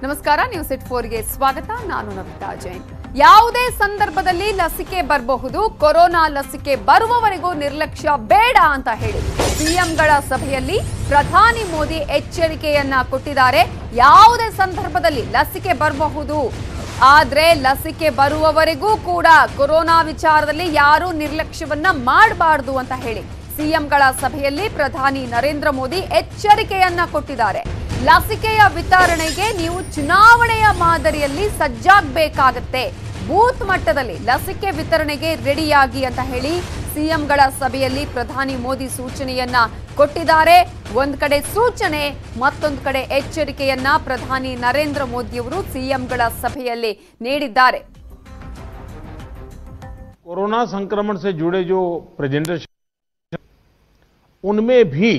ನಮಸ್ಕಾರ, news it 4 ಗೆ ಸ್ವಾಗತ. ನಾನು ನವಿತಾ ಜೈನ್. ಯಾವುದೇ ಸಂದರ್ಭದಲ್ಲಿ ಲಸಿಕೆ ಬರಬಹುದು, ಕೊರೋನಾ ಲಸಿಕೆ ಬರುವವರೆಗೂ ನಿರ್ಲಕ್ಷ್ಯ ಬೇಡ ಅಂತ ಹೇಳಿ ಸಿಎಂಗಳ ಸಭೆಯಲ್ಲಿ ಪ್ರಧಾನಿ ಮೋದಿ ಎಚ್ಚರಿಕೆಯನ್ನ ಕೊಟ್ಟಿದ್ದಾರೆ. ಯಾವುದೇ ಸಂದರ್ಭದಲ್ಲಿ ಲಸಿಕೆ ಬರಬಹುದು, ಆದ್ರೆ ಲಸಿಕೆ ಬರುವವರೆಗೂ ಕೂಡ ಕೊರೋನಾ ವಿಚಾರದಲ್ಲಿ ಯಾರು ನಿರ್ಲಕ್ಷ್ಯವನ್ನ ಮಾಡಬಾರದು ಅಂತ ಹೇಳಿ ಸಿಎಂಗಳ ಸಭೆಯಲ್ಲಿ ಪ್ರಧಾನಿ ನರೇಂದ್ರ ಮೋದಿ ಎಚ್ಚರಿಕೆಯನ್ನ ಕೊಟ್ಟಿದ್ದಾರೆ. ಲಸಿಕೆಯ ವಿತರಣೆಗೆ ನೀವು ಚುನಾವಣೆಯ ಮಾದರಿಯಲ್ಲಿ ಸಜ್ಜಾಗಬೇಕಾಗತ್ತೆ, ಬೂತ್ ಮಟ್ಟದಲ್ಲಿ ಲಸಿಕೆ ವಿತರಣೆಗೆ ರೆಡಿಯಾಗಿ ಅಂತ ಹೇಳಿ ಸಿಎಂಗಳ ಸಭೆಯಲ್ಲಿ ಪ್ರಧಾನಿ ಮೋದಿ ಸೂಚನೆಯನ್ನ ಕೊಟ್ಟಿದ್ದಾರೆ. ಒಂದ್ ಕಡೆ ಸೂಚನೆ, ಮತ್ತೊಂದು ಕಡೆ ಎಚ್ಚರಿಕೆಯನ್ನ ಪ್ರಧಾನಿ ನರೇಂದ್ರ ಮೋದಿಯವರು ಸಿಎಂಗಳ ಸಭೆಯಲ್ಲಿ ನೀಡಿದ್ದಾರೆ. कोरोना संक्रमण से जुड़े जो प्रेजेंटेशन उनमें भी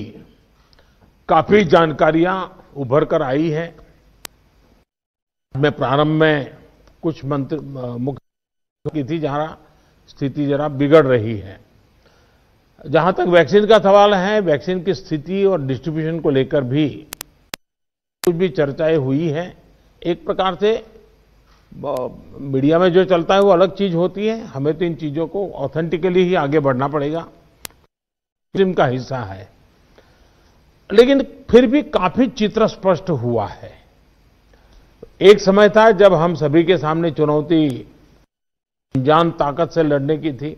काफी जानकारियां उभर कर आई है। मैं प्रारंभ में कुछ मुख्य की थी जहां स्थिति जरा बिगड़ रही है। जहां तक वैक्सीन का सवाल है, वैक्सीन की स्थिति और डिस्ट्रीब्यूशन को लेकर भी कुछ भी चर्चाएं हुई है। एक प्रकार से मीडिया में जो चलता है वो अलग चीज होती है, हमें तो इन चीजों को ऑथेंटिकली ही आगे बढ़ना पड़ेगा, फिल्म का हिस्सा है। लेकिन फिर भी काफी चित्र स्पष्ट हुआ है। एक समय था जब हम सभी के सामने चुनौती जान ताकत से लड़ने की थी,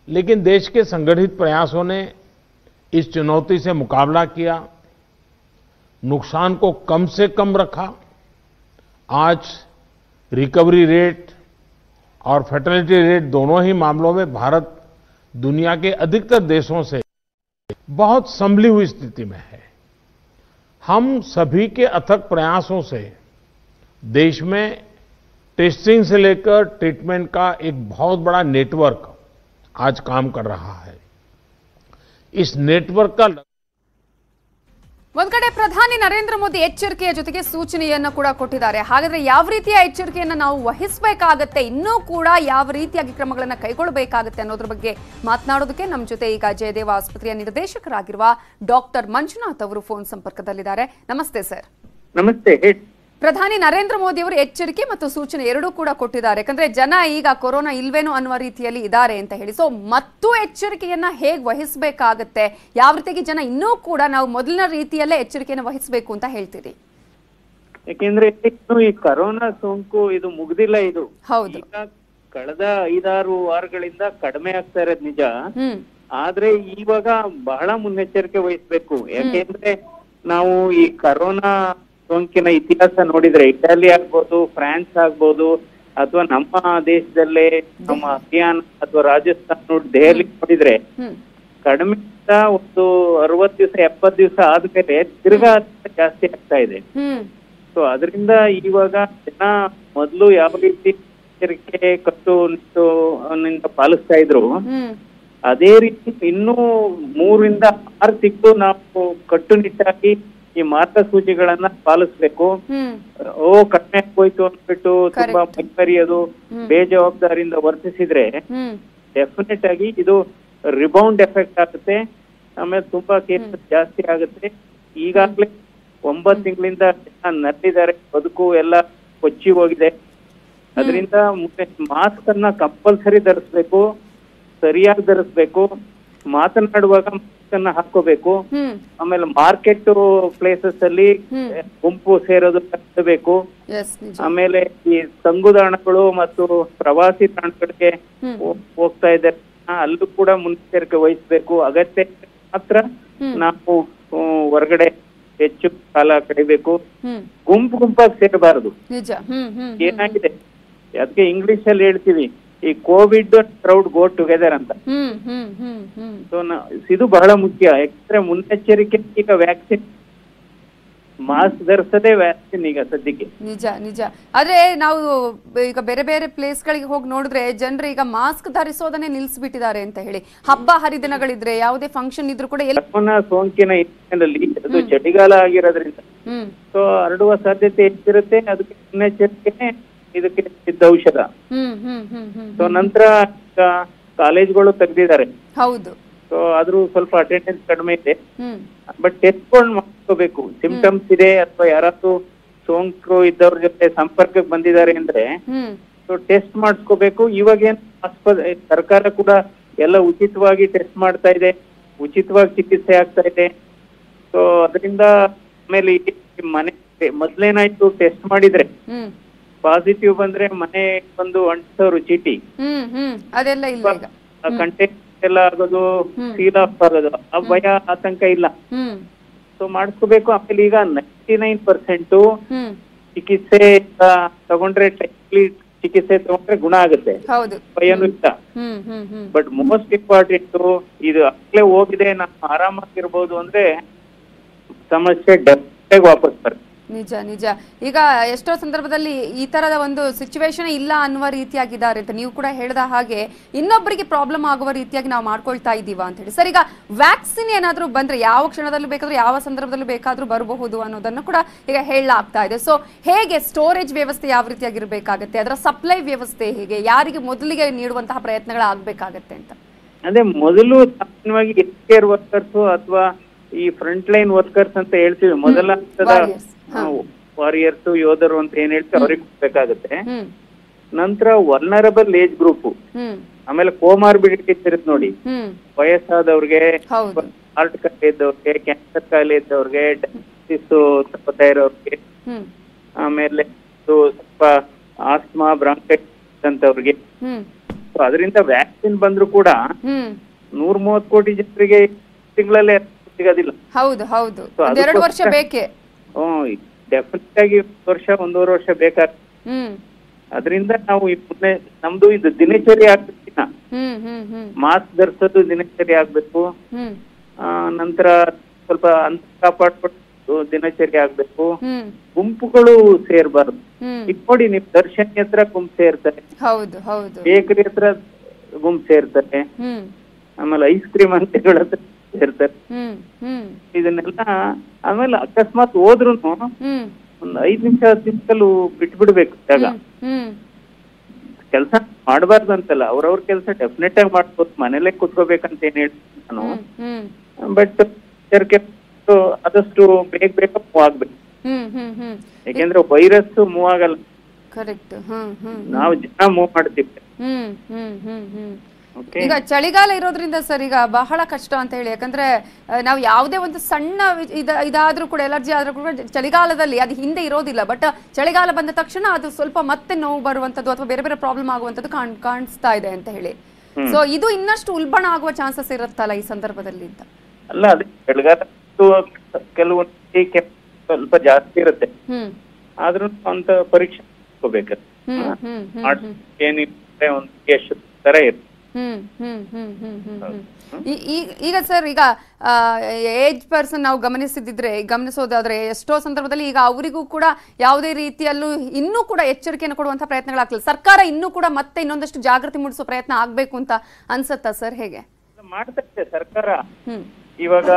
लेकिन देश के संगठित प्रयासों ने इस चुनौती से मुकाबला किया, नुकसान को कम से कम रखा। आज रिकवरी रेट और फर्टिलिटी रेट दोनों ही मामलों में भारत दुनिया के अधिकतर देशों से बहुत संभली हुई स्थिति में है। हम सभी के अथक प्रयासों से देश में टेस्टिंग से लेकर ट्रीटमेंट का एक बहुत बड़ा नेटवर्क आज काम कर रहा है। इस नेटवर्क का ಒಂದ್ ಕಡೆ ಪ್ರಧಾನಿ ನರೇಂದ್ರ ಮೋದಿ ಎಚ್ಚರಿಕೆಯ ಜೊತೆಗೆ ಸೂಚನೆಯನ್ನ ಕೂಡ ಕೊಟ್ಟಿದ್ದಾರೆ. ಹಾಗಾದ್ರೆ ಯಾವ ರೀತಿಯ ಎಚ್ಚರಿಕೆಯನ್ನ ನಾವು ವಹಿಸಬೇಕಾಗತ್ತೆ, ಇನ್ನೂ ಕೂಡ ಯಾವ ರೀತಿಯಾಗಿ ಕ್ರಮಗಳನ್ನ ಕೈಗೊಳ್ಳಬೇಕಾಗತ್ತೆ ಅನ್ನೋದ್ರ ಬಗ್ಗೆ ಮಾತನಾಡೋದಕ್ಕೆ ನಮ್ಮ ಜೊತೆ ಈಗ ಜಯದೇವ ಆಸ್ಪತ್ರೆಯ ನಿರ್ದೇಶಕರಾಗಿರುವ ಡಾಕ್ಟರ್ ಮಂಜುನಾಥ್ ಅವರು ಫೋನ್ ಸಂಪರ್ಕದಲ್ಲಿದ್ದಾರೆ. ನಮಸ್ತೆ ಸರ್. ನಮಸ್ತೆ. ಪ್ರಧಾನಿ ನರೇಂದ್ರ ಮೋದಿ ಅವರು ಎಚ್ಚರಿಕೆ ಮತ್ತು ಸೂಚನೆ ಎರಡೂ ಕೂಡ ಕೊಟ್ಟಿದ್ದಾರೆ. ಯಾಕಂದ್ರೆ ಜನ ಈಗ ಕೊರೋನಾ ಇಲ್ವೇನೋ ಅನ್ನುವ ರೀತಿಯಲ್ಲಿ ಇದ್ದಾರೆ ಅಂತ ಹೇಳಿ, ಸೊ ಮತ್ತು ಎಚ್ಚರಿಕೆಯನ್ನ ಹೇಗೆ ವಹಿಸಬೇಕಾಗತ್ತೆ, ಯಾವ ರೀತಿಯಾಗಿ ಜನ ಇನ್ನೂ ಕೂಡ ನಾವು ಮೊದಲಿನ ರೀತಿಯಲ್ಲೇ ಎಚ್ಚರಿಕೆಯನ್ನು ವಹಿಸಬೇಕು ಅಂತ ಹೇಳ್ತೀರಿ? ಯಾಕೆಂದ್ರೆ ಈ ಕೊರೋನಾ ಸೋಂಕು ಇದು ಮುಗ್ದಿಲ್ಲ, ಇದು ಹೌದು ಕಳೆದ 5-6 ವಾರಗಳಿಂದ ಕಡಿಮೆ ಆಗ್ತಾ ಇರೋದು ನಿಜ. ಆದ್ರೆ ಇವಾಗ ಬಹಳ ಮುನ್ನೆಚ್ಚರಿಕೆ ವಹಿಸ್ಬೇಕು. ಯಾಕೆಂದ್ರೆ ನಾವು ಈ ಕೊರೋನಾ ಸೋಂಕಿನ ಇತಿಹಾಸ ನೋಡಿದ್ರೆ ಇಟಲಿ ಆಗ್ಬೋದು, ಫ್ರಾನ್ಸ್ ಆಗ್ಬೋದು, ಅಥವಾ ನಮ್ಮ ದೇಶದಲ್ಲೇ ನಮ್ಮ ಹರಿಯಾಣ ಅಥವಾ ರಾಜಸ್ಥಾನ, ದೆಹಲಿ ನೋಡಿದ್ರೆ ಕಡಿಮೆ ಒಂದು 60 ದಿವಸ 70 ದಿವಸ ಆದ್ಮೇಲೆ ತಿರ್ಗಾ ಜಾಸ್ತಿ ಆಗ್ತಾ ಇದೆ. ಸೊ ಅದರಿಂದ ಇವಾಗ ಜನ ಮೊದಲು ಯಾವ ರೀತಿ ಎಚ್ಚರಿಕೆ ಕಟ್ಟುನಿಟ್ಟಿನಿಂದ ಪಾಲಿಸ್ತಾ ಇದ್ರು, ಅದೇ ರೀತಿ ಇನ್ನೂ 3 ರಿಂದ 6 ತಿಂಗಳು ನಾವು ಕಟ್ಟುನಿಟ್ಟಾಗಿ ಈ ಮಾರ್ಗಸೂಚಿಗಳನ್ನ ಪಾಲಿಸ್ಬೇಕು. ಕಡಿಮೆ ಆಗೋಯ್ತು ಅಂದ್ಬಿಟ್ಟು ತುಂಬಾ ಮೈಮರಿಯೋದು, ಬೇಜವಾಬ್ದಾರಿಯಿಂದ ವರ್ತಿಸಿದ್ರೆ ಡೆಫಿನೆಟ್ ಆಗಿ ಇದು ರಿಬೌಂಡ್ ಎಫೆಕ್ಟ್ ಆಗುತ್ತೆ. ಆಮೇಲೆ ತುಂಬಾ ಕೇಸಸ್ ಜಾಸ್ತಿ ಆಗುತ್ತೆ. ಈಗಾಗ್ಲೇ 9 ತಿಂಗಳಿಂದ ಜನ ನರಳಿದ್ದಾರೆ, ಬದುಕು ಎಲ್ಲ ಕೊಚ್ಚಿ ಹೋಗಿದೆ. ಅದರಿಂದ ಮಾಸ್ಕ್ ಅನ್ನ ಕಂಪಲ್ಸರಿ ಧರಿಸ್ಬೇಕು, ಸರಿಯಾಗಿ ಧರಿಸ್ಬೇಕು, ಮಾತನಾಡುವಾಗ ಮಾಸ್ಕ್ ಅನ್ನ ಹಾಕೋಬೇಕು. ಆಮೇಲೆ ಮಾರ್ಕೆಟ್ ಪ್ಲೇಸಸ್ ಅಲ್ಲಿ ಗುಂಪು ಸೇರೋದು ತಪ್ಪಿಸಬೇಕು. ಆಮೇಲೆ ಈ ತಂಗುದಾಣಗಳು ಮತ್ತು ಪ್ರವಾಸಿ ತಾಣಗಳಿಗೆ ಹೋಗ್ತಾ ಇದ್ದಾರೆ, ಅಲ್ಲೂ ಕೂಡ ಮುನ್ನೆಚ್ಚರಿಕೆ ವಹಿಸಬೇಕು. ಅಗತ್ಯ ಮಾತ್ರ ನಾವು ಹೊರಗಡೆ ಹೆಚ್ಚು ಕಾಲ ಕಳಿಬೇಕು. ಗುಂಪಾಗಿ ಸೇರಬಾರದು. ಏನಾಗಿದೆ ಅದಕ್ಕೆ ಇಂಗ್ಲಿಷ್ ಅಲ್ಲಿ ಹೇಳ್ತೀವಿ, ಈ ಕೋವಿಡ್ ಕ್ರೌಡ್ ಗೋ ಟುಗೆದರ್ ಅಂತ. ಸೊ ಇದು ಬಹಳ ಮುಖ್ಯ. ಯಾಕಂದ್ರೆ ಮುನ್ನೆಚ್ಚರಿಕೆ ಈಗ ವ್ಯಾಕ್ಸಿನ್, ಮಾಸ್ಕ್ ಧರಿಸದೆ ವ್ಯಾಕ್ಸಿನ್ ಈಗ ಸದ್ಯಕ್ಕೆ. ನಿಜ ನಿಜ. ಆದ್ರೆ ನಾವು ಈಗ ಬೇರೆ ಬೇರೆ ಪ್ಲೇಸ್ ಗಳಿಗೆ ಹೋಗಿ ನೋಡಿದ್ರೆ ಜನರು ಈಗ ಮಾಸ್ಕ್ ಧರಿಸೋದನ್ನೇ ನಿಲ್ಸ್ಬಿಟ್ಟಿದ್ದಾರೆ ಅಂತ ಹೇಳಿ. ಹಬ್ಬ ಹರಿದಿನಗಳಿದ್ರೆ, ಯಾವುದೇ ಫಂಕ್ಷನ್ ಇದ್ರು ಕೂಡ ಕೊರೋನಾ ಸೋಂಕಿನ ಹಿನ್ನೆಲೆಯಲ್ಲಿ ಅದು ಚಳಿಗಾಲ ಆಗಿರೋದ್ರಿಂದ ಸೊ ಹರಡುವ ಸಾಧ್ಯತೆ ಹೆಚ್ಚಿರುತ್ತೆ. ಅದಕ್ಕೆ ಮುನ್ನೆಚ್ಚರಿಕೆ ಇದಕ್ಕೆ ಸಿದ್ಧ ಔಷಧ. ಸೊ ನಂತರ ಕಾಲೇಜ್ಗಳು ತೆಗೆದಿದ್ದಾರೆ. ಹೌದು. ಸೊ ಆದ್ರೂ ಸ್ವಲ್ಪ ಅಟೆಂಡೆನ್ಸ್ ಕಡಿಮೆ ಇದೆ. ಬಟ್ ಟೆಸ್ಟ್ ಮಾಡ್ಕೋಬೇಕು, ಸಿಂಪ್ಟಮ್ಸ್ ಇದೆ ಅಥವಾ ಯಾರಾದ್ರೂ ಸೋಂಕು ಇದ್ದವ್ರ ಜೊತೆ ಸಂಪರ್ಕಕ್ಕೆ ಬಂದಿದ್ದಾರೆ ಅಂದ್ರೆ ಟೆಸ್ಟ್ ಮಾಡಿಸ್ಕೋಬೇಕು. ಇವಾಗೇನು ಸರ್ಕಾರ ಕೂಡ ಎಲ್ಲ ಉಚಿತವಾಗಿ ಟೆಸ್ಟ್ ಮಾಡ್ತಾ ಇದೆ, ಉಚಿತವಾಗಿ ಚಿಕಿತ್ಸೆ ಆಗ್ತಾ ಇದೆ. ಸೊ ಅದರಿಂದ ಆಮೇಲೆ ಮನೆ ಮೊದ್ಲೇನಾಯ್ತು, ಟೆಸ್ಟ್ ಮಾಡಿದ್ರೆ ಪಾಸಿಟಿವ್ ಬಂದ್ರೆ ಮನೆ ಬಂದು ಅಂಟಿಸೋರು ಚೀಟಿ, ಅದೆಲ್ಲ ಇಲ್ಲ ಈಗ. ಕಂಟೆಂಟ್ ಎಲ್ಲ ಆಗೋದು, ಸೀಲ್ ಆಫ್ ಆಗೋದು, ಆ ಭಯ ಆತಂಕ ಇಲ್ಲ. ಸೊ ಮಾಡಿಸ್ಕೋಬೇಕು. ಆಮೇಲೆ ಈಗ 99% ಚಿಕಿತ್ಸೆ ತಗೊಂಡ್ರೆ ಚಿಕಿತ್ಸೆ ತಗೊಂಡ್ರೆ ಗುಣ ಆಗುತ್ತೆ, ಭಯನೂ ಇಲ್ಲ. ಬಟ್ ಮೋಸ್ಟ್ ಇಂಪಾರ್ಟೆಂಟ್ ಇದು ಆಗ್ಲೇ ಹೋಗಿದೆ, ನಾವು ಆರಾಮಾಗಿರ್ಬೋದು ಅಂದ್ರೆ ಸಮಸ್ಯೆ ಡೆಫಿನೆಟ್ ವಾಪಸ್ ಬರುತ್ತೆ. ನಿಜ ನಿಜ. ಈಗ ಎಷ್ಟೋ ಸಂದರ್ಭದಲ್ಲಿ ಈ ತರದ ಒಂದು ಸಿಚುವೇಶನ್ ಇಲ್ಲ ಅನ್ನುವ ರೀತಿಯಾಗಿದ್ದಾರೆ ಅಂತ ನೀವು ಕೂಡ ಹೇಳಿದ ಹಾಗೆ, ಇನ್ನೊಬ್ಬರಿಗೆ ಪ್ರಾಬ್ಲಮ್ ಆಗುವ ರೀತಿಯಾಗಿ ನಾವು ಮಾಡ್ಕೊಳ್ತಾ ಇದ್ದೀವಾ ಅಂತ ಹೇಳಿ. ಸರ್, ಈಗ ವ್ಯಾಕ್ಸಿನ್ ಏನಾದ್ರೂ ಬಂದ್ರೆ ಯಾವ ಕ್ಷಣದಲ್ಲೂ ಬೇಕಾದ್ರೂ ಯಾವ ಸಂದರ್ಭದಲ್ಲೂ ಬೇಕಾದ್ರೂ ಬರಬಹುದು ಅನ್ನೋದನ್ನು ಕೂಡ ಈಗ ಹೇಳಲಾಗ್ತಾ ಇದೆ. ಸೊ ಹೇಗೆ ಸ್ಟೋರೇಜ್ ವ್ಯವಸ್ಥೆ ಯಾವ ರೀತಿಯಾಗಿರ್ಬೇಕಾಗತ್ತೆ, ಅದರ ಸಪ್ಲೈ ವ್ಯವಸ್ಥೆ ಹೇಗೆ, ಯಾರಿಗೆ ಮೊದಲಿಗೆ ನೀಡುವಂತಹ ಪ್ರಯತ್ನಗಳಾಗಬೇಕಾಗತ್ತೆ ಅಂತ? ಅದೇ ಮೊದಲು ಸಾಮಾನ್ಯವಾಗಿ ಹೆಲ್ತ್ ಕೇರ್ ವರ್ಕರ್ಸ್ ಅಥವಾ ಈ ಫ್ರಂಟ್ ಲೈನ್ ವರ್ಕರ್ಸ್ ಅಂತ ಹೇಳ್ತೀವಿ, ಮೊದಲ ಹಂತದ ವಾರಿಯರ್ಸ್, ಯೋಧರು ಅಂತ ಏನ್ ಹೇಳ್ತೀವಿ ಅವ್ರಿಗೆ ಕೊಡ್ಬೇಕಾಗತ್ತೆ. ನಂತರ ವರ್ನರಬಲ್ ಏಜ್ ಗ್ರೂಪ್, ಆಮೇಲೆ ಕೋಮಾರ್ಬಿಡಿಟೀಸ್ ಇರುತ್ತೆ ನೋಡಿ, ವಯಸ್ಸಾದವ್ರಿಗೆ, ಹಾರ್ಟ್ ಕಾಯಿಲೆ ಇದ್ದವ್ರಿಗೆ, ಕ್ಯಾನ್ಸರ್ ಕಾಯಿಲೆ ಇದ್ದವ್ರಿಗೆ, ಡಯಾಲಿಸಿಸ್ ತಗೋತಾ ಇರೋರಿಗೆ, ಆಮೇಲೆ ಸ್ವಲ್ಪ ಆಸ್ಮಾ, ಬ್ರಾಂಕೈಟಿಸ್ ಅಂತವ್ರಿಗೆ. ಅದರಿಂದ ವ್ಯಾಕ್ಸಿನ್ ಬಂದ್ರು ಕೂಡ 130 ಕೋಟಿ ಜನರಿಗೆ ತಿಂಗಳಲ್ಲೇ ಸಿಗೋದಿಲ್ಲ. ಹೌದು ಹೌದು, 2 ವರ್ಷ ಬೇಕೆ. ಡೆಫಿನೆಟ್ ಆಗಿ 1-1.5 ವರ್ಷ ಬೇಕಾಗ್ತದೆ. ಅದರಿಂದ ನಾವು ನಮ್ದು ಇದು ದಿನಚರಿ ಆಗ್ಬೇಕಿನ, ಮಾಸ್ಕ್ ಧರಿಸೋದು ದಿನಚರಿ ಆಗ್ಬೇಕು. ನಂತರ ಸ್ವಲ್ಪ ಅಂತ ಕಾಪಾಡ್ಕೊಂಡು ದಿನಚರಿ ಆಗ್ಬೇಕು. ಗುಂಪುಗಳು ಸೇರ್ಬಾರ್ದು. ಈಗ ನೋಡಿ, ನಿಮ್ ದರ್ಶನಿ ಹತ್ರ ಗುಂಪು ಸೇರ್ತಾರೆ, ಬೇಕರಿ ಹತ್ರ ಗುಂಪು ಸೇರ್ತಾರೆ, ಆಮೇಲೆ ಐಸ್ ಕ್ರೀಮ್ ಅಂಗಡಿಗಳ ಹತ್ರ ಸೇರ್ತಾರೆ. ಇದನ್ನೆಲ್ಲ ಆಮೇಲೆ ಅಕಸ್ಮಾತ್ ಹೋದ್ರು ಒಂದ್ 5 ನಿಮಿಷ 10 ನಿಮಿಷಲ್ಲೂ ಬಿಟ್ಬಿಡ್ಬೇಕು ಜಾಗ. ಕೆಲಸ ಮಾಡಬಾರ್ದು ಅಂತಲ್ಲ, ಅವ್ರವ್ರ ಕೆಲಸ ಡೆಫಿನೆಟ್ ಆಗಿ ಮಾಡ್ಬೋದು, ಮನೇಲೆ ಕುತ್ಕೋಬೇಕಂತ ಏನ್ ಹೇಳ್ತೀನಿ ನಾನು. ಬಟ್ ಆದಷ್ಟು ಬೇಗ ಮೂವ್ ಆಗ್ಬೇಕು. ಯಾಕೆಂದ್ರೆ ವೈರಸ್ ಮೂವ್ ಆಗಲ್ಲ, ನಾವು ಜನ ಮೂವ್ ಮಾಡ್ತೀವಿ. ಈಗ ಚಳಿಗಾಲ ಇರೋದ್ರಿಂದ ಸರ್ ಈಗ ಬಹಳ ಕಷ್ಟ ಅಂತ ಹೇಳಿ, ಯಾಕಂದ್ರೆ ನಾವು ಯಾವುದೇ ಒಂದು ಸಣ್ಣ ಇದಾದ್ರೂ ಕೂಡ, ಎಲರ್ಜಿ ಆದ್ರೂ ಕೂಡ ಚಳಿಗಾಲದಲ್ಲಿ ಅದು ಹಿಂದೆ ಇರೋದಿಲ್ಲ. ಬಟ್ ಚಳಿಗಾಲ ಬಂದ ತಕ್ಷಣ ಅದು ಸ್ವಲ್ಪ ಮತ್ತೆ ನೋವು ಬರುವಂತದ್ದು ಅಥವಾ ಬೇರೆ ಬೇರೆ ಪ್ರಾಬ್ಲಮ್ ಆಗುವಂತದ್ದು ಕಾಣಿಸ್ತಾ ಇದೆ ಅಂತ ಹೇಳಿ. ಸೊ ಇದು ಇನ್ನಷ್ಟು ಉಲ್ಬಣ ಆಗುವ ಚಾನ್ಸಸ್ ಇರುತ್ತಲ್ಲ ಈ ಸಂದರ್ಭದಲ್ಲಿ ಅಂತ? ಅಲ್ಲ, ಅದೇ ಚಳಿಗಾಲ ಕೆಲವು ಸ್ವಲ್ಪ ಜಾಸ್ತಿ ಇರುತ್ತೆ, ಆದ್ರೂ ಅಂತ ಪರೀಕ್ಷೆ ಏನಿರುತ್ತೆ ಒಂದು ಎಷ್ಟು ತರ ಇರುತ್ತೆ. ಈಗ ಸರ್, ಈಗ ಏಜ್ ಪರ್ಸನ್ ನಾವು ಗಮನಿಸೋದಾದ್ರೆ ಎಷ್ಟೋ ಸಂದರ್ಭದಲ್ಲಿ ಈಗ ಅವರಿಗೂ ಕೂಡ ಯಾವುದೇ ರೀತಿಯಲ್ಲೂ ಇನ್ನೂ ಕೂಡ ಎಚ್ಚರಿಕೆಯನ್ನು ಕೊಡುವಂತಹ ಪ್ರಯತ್ನಗಳಾಗ್ತಿಲ್ಲ. ಸರ್ಕಾರ ಇನ್ನೂ ಕೂಡ ಮತ್ತೆ ಇನ್ನೊಂದಷ್ಟು ಜಾಗೃತಿ ಮೂಡಿಸುವ ಪ್ರಯತ್ನ ಆಗ್ಬೇಕು ಅಂತ ಅನ್ಸುತ್ತಾ ಸರ್? ಹೇಗೆ ಮಾಡ್ತಾ ಇದೆ ಸರ್ಕಾರ? ಇವಾಗ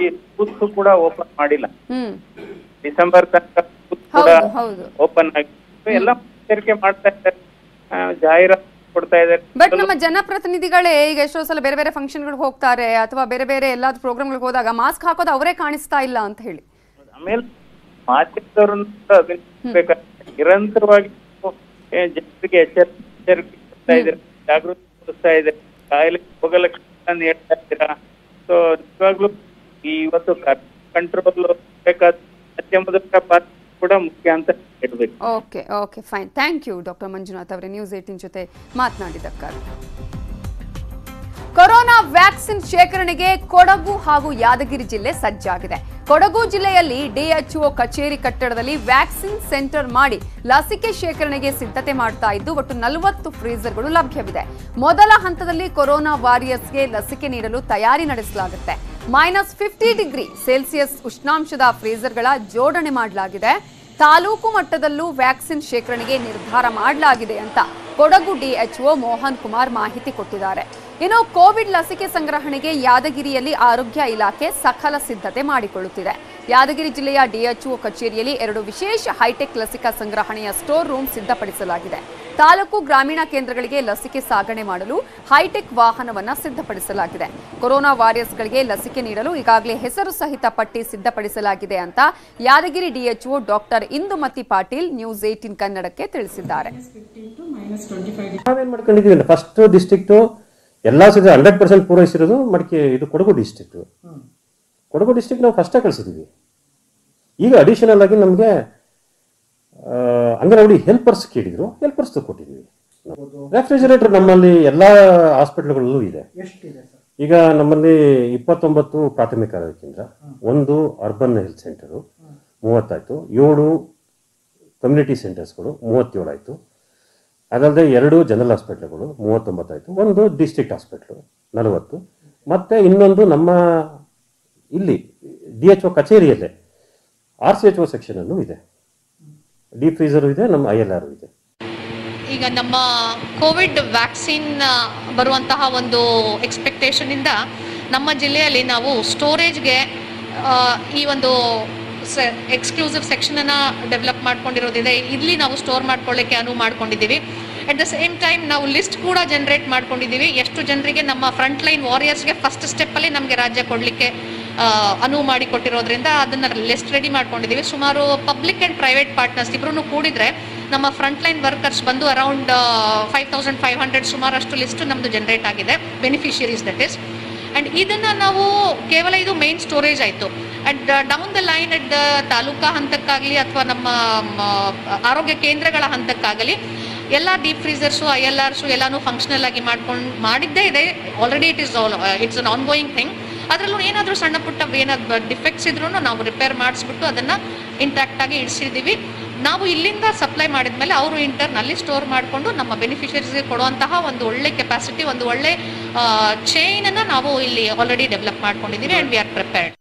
ಈ ಬೂತ್ ಕೂಡ ಓಪನ್ ಮಾಡಿಲ್ಲ, ಡಿಸೆಂಬರ್ ತನಕ ಓಪನ್ ಆಗಿ ಎಲ್ಲ ಎಚ್ಚರಿಕೆ ಮಾಡ್ತಾ ಇದ್ದಾರೆ, ಜಾಹೀರಾತು ಕೊಡ್ತಾ ಇದ್ದಾರೆ. ಬಟ್ ನಮ್ಮ ಜನಪ್ರತಿನಿಧಿಗಳೇ ಈಗ ಎಷ್ಟೋ ಸಲ ಬೇರೆ ಬೇರೆ ಫಂಕ್ಷನ್ ಗಳಿಗೆ ಹೋಗ್ತಾರೆ ಅಥವಾ ಬೇರೆ ಬೇರೆ ಎಲ್ಲಾದ್ರೂ ಪ್ರೋಗ್ರಾಮ್ ಗಳಿಗೆ ಹೋದಾಗ ಮಾಸ್ಕ್ ಹಾಕೋದು ಅವರೇ ಕಾಣಿಸ್ತಾ ಇಲ್ಲ ಅಂತ ಹೇಳಿ. ಆಮೇಲೆ ಮಾಧ್ಯಮದವರನ್ನು ನಿರಂತರವಾಗಿ ಜನರಿಗೆ ಎಚ್ಚರಿಕೆ ಕೊಡ್ತಾ ಇದ್ದಾರೆ, ಜಾಗೃತಿ ಮೂಡಿಸ್ತಾ ಇದ್ದಾರೆ, ಕಾಯಿಲೆ ಹೋಗಲ್ಲ ಹೇಳ್ತಾ ಇದ್ದೀರಾ. ಸೊ ನಿಜವಾಗ್ಲೂ ಇವತ್ತು ಕಂಟ್ರೋಲ್ ಬೇಕಾದ ಮಾಧ್ಯಮದ ಪಾತ್ರ ಕೂಡ ಮುಖ್ಯ ಅಂತ ಹೇಳ್ಬೇಕು. Okay okay fine, thank you doctor Manjunath ಅವರೇ ನ್ಯೂಸ್ 18 ಜೊತೆ ಮಾತನಾಡಿದ್ದಕ್ಕಾಗಿ. ಕೊರೋನಾ ವ್ಯಾಕ್ಸಿನ್ ಶೇಖರಣೆಗೆ ಕೊಡಗು ಹಾಗೂ ಯಾದಗಿರಿ ಜಿಲ್ಲೆ ಸಜ್ಜಾಗಿದೆ. ಕೊಡಗು ಜಿಲ್ಲೆಯಲ್ಲಿ ಡಿಎಚ್ಒ ಕಚೇರಿ ಕಟ್ಟಡದಲ್ಲಿ ವ್ಯಾಕ್ಸಿನ್ ಸೆಂಟರ್ ಮಾಡಿ ಲಸಿಕೆ ಶೇಖರಣೆಗೆ ಸಿದ್ಧತೆ ಮಾಡ್ತಾ ಇದ್ದು ಒಟ್ಟು 40 ಫ್ರೀಜರ್ಗಳು ಲಭ್ಯವಿದೆ. ಮೊದಲ ಹಂತದಲ್ಲಿ ಕೊರೋನಾ ವಾರಿಯರ್ಸ್ಗೆ ಲಸಿಕೆ ನೀಡಲು ತಯಾರಿ ನಡೆಸಲಾಗುತ್ತೆ. -50 ಡಿಗ್ರಿ ಸೆಲ್ಸಿಯಸ್ ಉಷ್ಣಾಂಶದ ಫ್ರೀಜರ್ಗಳ ಜೋಡಣೆ ಮಾಡಲಾಗಿದೆ. ತಾಲೂಕು ಮಟ್ಟದಲ್ಲೂ ವ್ಯಾಕ್ಸಿನ್ ಶೇಖರಣೆಗೆ ನಿರ್ಧಾರ ಮಾಡಲಾಗಿದೆ ಅಂತ ಕೊಡಗು ಡಿಎಚ್ಒ ಮೋಹನ್ ಕುಮಾರ್ ಮಾಹಿತಿ ಕೊಟ್ಟಿದ್ದಾರೆ. ಇನ್ನು ಕೋವಿಡ್ ಲಸಿಕೆ ಸಂಗ್ರಹಣೆಗೆ ಯಾದಗಿರಿಯಲ್ಲಿ ಆರೋಗ್ಯ ಇಲಾಖೆ ಸಕಲ ಸಿದ್ಧತೆ ಮಾಡಿಕೊಳ್ಳುತ್ತಿದೆ. ಯಾದಗಿರಿ ಜಿಲ್ಲೆಯ ಡಿಎಚ್ಒ ಕಚೇರಿಯಲ್ಲಿ 2 ವಿಶೇಷ ಹೈಟೆಕ್ ಲಸಿಕಾ ಸಂಗ್ರಹಣೆಯ ಸ್ಟೋರ್ ರೂಮ್ ಸಿದ್ಧಪಡಿಸಲಾಗಿದೆ. ತಾಲೂಕು ಗ್ರಾಮೀಣ ಕೇಂದ್ರಗಳಿಗೆ ಲಸಿಕೆ ಸಾಗಣೆ ಮಾಡಲು ಹೈಟೆಕ್ ವಾಹನವನ್ನು ಸಿದ್ಧಪಡಿಸಲಾಗಿದೆ. ಕೊರೋನಾ ವಾರಿಯರ್ಸ್ಗಳಿಗೆ ಲಸಿಕೆ ನೀಡಲು ಈಗಾಗಲೇ ಹೆಸರು ಸಹಿತ ಪಟ್ಟಿ ಸಿದ್ಧಪಡಿಸಲಾಗಿದೆ ಅಂತ Yadgir DHO doctor Indumati Patil news 18 ಕನ್ನಡಕ್ಕೆ ತಿಳಿಸಿದ್ದಾರೆ. ನಾವೇನ್ ಮಾಡ್ಕೊಂಡಿದೀವಿ, ಫಸ್ಟ್ ಡಿಸ್ಟ್ರಿಕ್ಟ್ ಎಲ್ಲಾ ಸದ್ಯ 100% ಪೂರೈಸಿರೋದು ಇದು ಕೊಡಗು ಡಿಸ್ಟ್ರಿಕ್ಟ್. ಕೊಡಗು ಡಿಸ್ಟ್ರಿಕ್ಟ್ ನಾವು ಫಸ್ಟ್ ಕಳಿಸಿದೀವಿ. ಈಗ ಅಡಿಷನಲ್ ಆಗಿ ನಮಗೆ ಅಂಗನವಾಡಿ ಹೆಲ್ಪರ್ಸ್ ಕೇಳಿದ್ರು, ಹೆಲ್ಪರ್ಸ್ ಕೊಟ್ಟಿದ್ದೀವಿ. ರೆಫ್ರಿಜರೇಟರ್ ನಮ್ಮಲ್ಲಿ ಎಲ್ಲಾ ಹಾಸ್ಪಿಟಲ್ಗಳಲ್ಲೂ ಇದೆ. ಈಗ ನಮ್ಮಲ್ಲಿ 29 ಪ್ರಾಥಮಿಕ ಆರೋಗ್ಯ ಕೇಂದ್ರ, 1 ಅರ್ಬನ್ ಹೆಲ್ತ್ ಸೆಂಟರ್ 30 ಆಯ್ತು, 7 ಕಮ್ಯುನಿಟಿ ಸೆಂಟರ್ಸ್ಗಳು 37 ಆಯ್ತು, ಅದಲ್ಲದೆ 2 ಜನರಲ್ ಹಾಸ್ಪಿಟಲ್ಗಳು 39 ಆಯ್ತು, 1 ಡಿಸ್ಟ್ರಿಕ್ಟ್ ಹಾಸ್ಪಿಟಲ್ 40, ಮತ್ತೆ ಇನ್ನೊಂದು ನಮ್ಮ ಇಲ್ಲಿ ಡಿಎಚ್ಒ ಕಚೇರಿಯಲ್ಲೇ RCHO ಸೆಕ್ಷನ್ ಅನ್ನು ಇದೆ, ಡೀಪ್ ಫ್ರೀಜರ್ ಇದೆ, ನಮ್ಮ ILR ಇದೆ. ಈಗ ನಮ್ಮ ಕೋವಿಡ್ ವ್ಯಾಕ್ಸಿನ್ ಬರುವಂತಹ ಒಂದು ಎಕ್ಸ್ಪೆಕ್ಟೇಷನ್ ಇಂದ ನಮ್ಮ ಜಿಲ್ಲೆಯಲ್ಲಿ ನಾವು ಸ್ಟೋರೇಜ್ಗೆ ಈ ಒಂದು ಎಕ್ಸ್ಕ್ಲೂಸಿವ್ ಸೆಕ್ಷನ್ ಅನ್ನ ಡೆವಲಪ್ ಮಾಡ್ಕೊಂಡಿರೋದಿದೆ. ಇಲ್ಲಿ ನಾವು ಸ್ಟೋರ್ ಮಾಡ್ಕೊಳ್ಳಿಕ್ಕೆ ಅನುವು ಮಾಡ್ಕೊಂಡಿದ್ದೀವಿ. ಅಟ್ ದ ಸೇಮ್ ಟೈಮ್ ನಾವು ಲಿಸ್ಟ್ ಕೂಡ ಜನರೇಟ್ ಮಾಡ್ಕೊಂಡಿದ್ದೀವಿ. ಎಷ್ಟು ಜನರಿಗೆ ನಮ್ಮ ಫ್ರಂಟ್ ಲೈನ್ ವಾರಿಯರ್ಸ್ಗೆ ಫಸ್ಟ್ ಸ್ಟೆಪ್ಪಲ್ಲಿ ನಮಗೆ ರಾಜ್ಯ ಕೊಡಲಿಕ್ಕೆ ಅನುವು ಮಾಡಿಕೊಟ್ಟಿರೋದ್ರಿಂದ ಅದನ್ನ ಲಿಸ್ಟ್ ರೆಡಿ ಮಾಡ್ಕೊಂಡಿದ್ದೀವಿ. ಸುಮಾರು ಪಬ್ಲಿಕ್ ಆ್ಯಂಡ್ ಪ್ರೈವೇಟ್ ಪಾರ್ಟ್ನರ್ಸ್ ಇಬ್ಬರೂ ಕೂಡಿದ್ರೆ ನಮ್ಮ ಫ್ರಂಟ್ ಲೈನ್ ವರ್ಕರ್ಸ್ ಬಂದು ಅರೌಂಡ್ 5500 ಸುಮಾರಷ್ಟು ಲಿಸ್ಟ್ ನಮ್ಮದು ಜನರೇಟ್ ಆಗಿದೆ, ಬೆನಿಫಿಷಿಯರೀಸ್ ದಟ್ ಇಸ್. ಆ್ಯಂಡ್ ಇದನ್ನು ನಾವು ಕೇವಲ ಇದು ಮೇನ್ ಸ್ಟೋರೇಜ್ ಆಯಿತು. At down the line at taluka ಹಂತಕ್ಕಾಗಲಿ ಅಥವಾ ನಮ್ಮ ಆರೋಗ್ಯ ಕೇಂದ್ರಗಳ ಹಂತಕ್ಕಾಗಲಿ ಎಲ್ಲ ಡೀಪ್ ಫ್ರೀಸರ್ಸು ILRಸು ಎಲ್ಲಾನು ಫಂಕ್ಷನಲ್ ಆಗಿ ಮಾಡಿದ್ದೇ ಇದೆ. Already it's an on going thing. ಅದರಲ್ಲೂ ಏನಾದರೂ ಸಣ್ಣ ಪುಟ್ಟ ಏನಾದ್ರು ಡಿಫೆಕ್ಟ್ಸ್ ಇದ್ರೂ ನಾವು ರಿಪೇರ್ ಮಾಡಿಸ್ಬಿಟ್ಟು ಅದನ್ನು ಇಂಟ್ಯಾಕ್ಟ್ ಆಗಿ ಇಡಿಸಿದ್ದೀವಿ. ನಾವು ಇಲ್ಲಿಂದ ಸಪ್ಲೈ ಮಾಡಿದ್ಮೇಲೆ ಅವರು ಇಂಟರ್ನಲ್ಲಿ ಸ್ಟೋರ್ ಮಾಡಿಕೊಂಡು ನಮ್ಮ ಬೆನಿಫಿಷರೀಸ್ಗೆ ಕೊಡುವಂತಹ ಒಂದು ಒಳ್ಳೆ ಕೆಪಾಸಿಟಿ, ಒಂದು ಒಳ್ಳೆ ಚೈನನ್ನು ನಾವು ಇಲ್ಲಿ ಆಲ್ರೆಡಿ ಡೆವಲಪ್ ಮಾಡ್ಕೊಂಡಿದ್ದೀವಿ ಆ್ಯಂಡ್ ವಿ ಆರ್ ಪ್ರಿಪೇರ್ಡ್.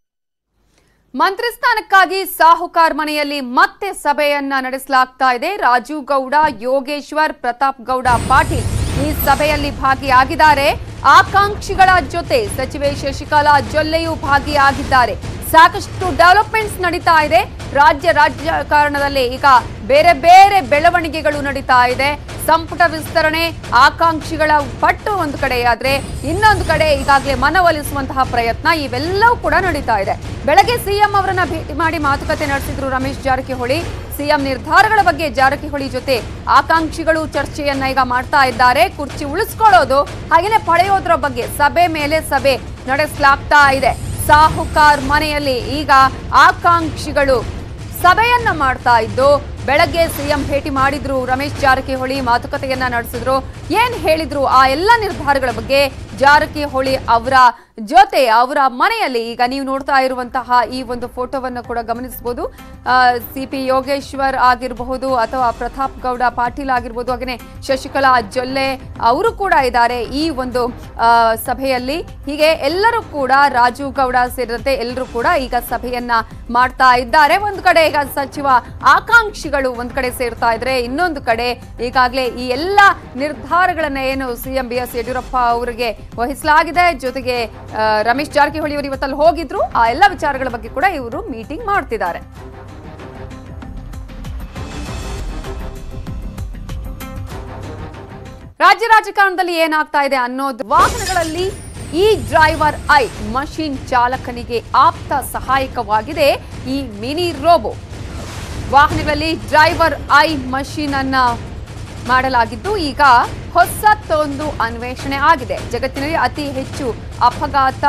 ಮಂತ್ರಿ ಸ್ಥಾನಕ್ಕಾಗಿ ಸಾಹುಕಾರ್ ಮನೆಯಲ್ಲಿ ಮತ್ತೆ ಸಭೆಯನ್ನ ನಡೆಸಲಾಗ್ತಾ ಇದೆ. ರಾಜೀವ್ ಗೌಡ, ಯೋಗೇಶ್ವರ್, ಪ್ರತಾಪ್ ಗೌಡ ಪಾಟೀಲ್ ಈ ಸಭೆಯಲ್ಲಿ ಭಾಗಿಯಾಗಿದ್ದಾರೆ. ಆಕಾಂಕ್ಷಿಗಳ ಜೊತೆ ಸಚಿವೆ ಶಶಿಕಲಾ ಜೊಲ್ಲೆಯೂ ಭಾಗಿಯಾಗಿದ್ದಾರೆ. ಸಾಕಷ್ಟು ಡೆವಲಪ್ಮೆಂಟ್ಸ್ ನಡೀತಾ ಇದೆ. ರಾಜಕಾರಣದಲ್ಲಿ ಈಗ ಬೇರೆ ಬೇರೆ ಬೆಳವಣಿಗೆಗಳು ನಡೀತಾ ಇದೆ. ಸಂಪುಟ ವಿಸ್ತರಣೆ ಆಕಾಂಕ್ಷಿಗಳ ಪಟ್ಟು ಒಂದು ಕಡೆ ಆದ್ರೆ, ಇನ್ನೊಂದು ಕಡೆ ಈಗಾಗಲೇ ಮನವೊಲಿಸುವಂತಹ ಪ್ರಯತ್ನ ಇವೆಲ್ಲವೂ ಕೂಡ ನಡೀತಾ ಇದೆ. ಬೆಳಗ್ಗೆ ಸಿಎಂ ಅವರನ್ನ ಭೇಟಿ ಮಾಡಿ ಮಾತುಕತೆ ನಡೆಸಿದ್ರು ರಮೇಶ್ ಜಾರಕಿಹೊಳಿ. ಸಿಎಂ ನಿರ್ಧಾರಗಳ ಬಗ್ಗೆ ಜಾರಕಿಹೊಳಿ ಜೊತೆ ಆಕಾಂಕ್ಷಿಗಳು ಚರ್ಚೆಯನ್ನ ಈಗ ಮಾಡ್ತಾ ಇದ್ದಾರೆ. ಕುರ್ಚಿ ಉಳಿಸ್ಕೊಳ್ಳೋದು ಹಾಗೇನೆ ಪಡೆಯೋದ್ರ ಬಗ್ಗೆ ಸಭೆ ಮೇಲೆ ಸಭೆ ನಡೆಸಲಾಗ್ತಾ ಇದೆ. ಸಾಹುಕಾರ್ ಮನೆಯಲ್ಲಿ ಈಗ ಆಕಾಂಕ್ಷಿಗಳು ಸಭೆಯನ್ನ ಮಾಡ್ತಾ ಇದ್ದು, ಬೆಳಗ್ಗೆ ಸಿಎಂ ಭೇಟಿ ಮಾಡಿದ್ರು ರಮೇಶ್ ಜಾರಕಿಹೊಳಿ, ಮಾತುಕತೆಯನ್ನ ನಡೆಸಿದ್ರು. ಏನ್ ಹೇಳಿದ್ರು ಆ ಎಲ್ಲ ನಿರ್ಧಾರಗಳ ಬಗ್ಗೆ ಜಾರಕಿಹೊಳಿ ಅವರ ಜೊತೆ ಅವರ ಮನೆಯಲ್ಲಿ ಈಗ ನೀವು ನೋಡ್ತಾ ಇರುವಂತಹ ಈ ಒಂದು ಫೋಟೋವನ್ನು ಕೂಡ ಗಮನಿಸಬಹುದು. ಸಿಪಿ ಯೋಗೇಶ್ವರ್ ಆಗಿರಬಹುದು ಅಥವಾ ಪ್ರತಾಪ್ ಗೌಡ ಪಾಟೀಲ್ ಆಗಿರಬಹುದು, ಹಾಗೆಯೇ ಶಶಿಕಲಾ ಜೊಲ್ಲೆ ಅವರು ಕೂಡ ಇದ್ದಾರೆ ಈ ಒಂದು ಸಭೆಯಲ್ಲಿ. ಹೀಗೆ ಎಲ್ಲರೂ ಕೂಡ, ರಾಜೀವ್ ಗೌಡ ಸೇರಿದಂತೆ ಎಲ್ಲರೂ ಕೂಡ ಈಗ ಸಭೆಯನ್ನ ಮಾಡ್ತಾ ಇದ್ದಾರೆ. ಒಂದು ಕಡೆ ಈಗ ಸಚಿವ ಆಕಾಂಕ್ಷಿಗಳು ಒಂದ್ ಕಡೆ ಸೇರ್ತಾ ಇದ್ರೆ, ಇನ್ನೊಂದು ಕಡೆ ಈಗಾಗಲೇ ಈ ಎಲ್ಲ ನಿರ್ಧಾರಗಳನ್ನ ಏನು ಸಿಎಂ BS ಯಡಿಯೂರಪ್ಪ ಅವರಿಗೆ ವಹಿಸಲಾಗಿದೆ. ಜೊತೆಗೆ ರಮೇಶ್ ಜಾರಕಿಹೊಳಿ ಅವರು ಇವತ್ತಲ್ಲಿ ಹೋಗಿದ್ರು. ಆ ಎಲ್ಲ ವಿಚಾರಗಳ ಬಗ್ಗೆ ಕೂಡ ಇವರು ಮೀಟಿಂಗ್ ಮಾಡ್ತಿದ್ದಾರೆ. ರಾಜ್ಯ ರಾಜಕಾರಣದಲ್ಲಿ ಏನಾಗ್ತಾ ಇದೆ ಅನ್ನೋದು, ವಾಹನಗಳಲ್ಲಿ ಈ ಡ್ರೈವರ್ ಐ ಮಷೀನ್ ಚಾಲಕನಿಗೆ ಆಪ್ತ ಸಹಾಯಕವಾಗಿದೆ ಈ ಮಿನಿ ರೋಬೋ. ವಾಹನಗಳಲ್ಲಿ ಡ್ರೈವರ್ ಐ ಮಷೀನ್ ಅನ್ನ ಮಾಡಲಾಗಿದ್ದು ಈಗ ಹೊಸತೊಂದು ಅನ್ವೇಷಣೆ ಆಗಿದೆ. ಜಗತ್ತಿನಲ್ಲಿ ಅತಿ ಹೆಚ್ಚು ಅಪಘಾತ,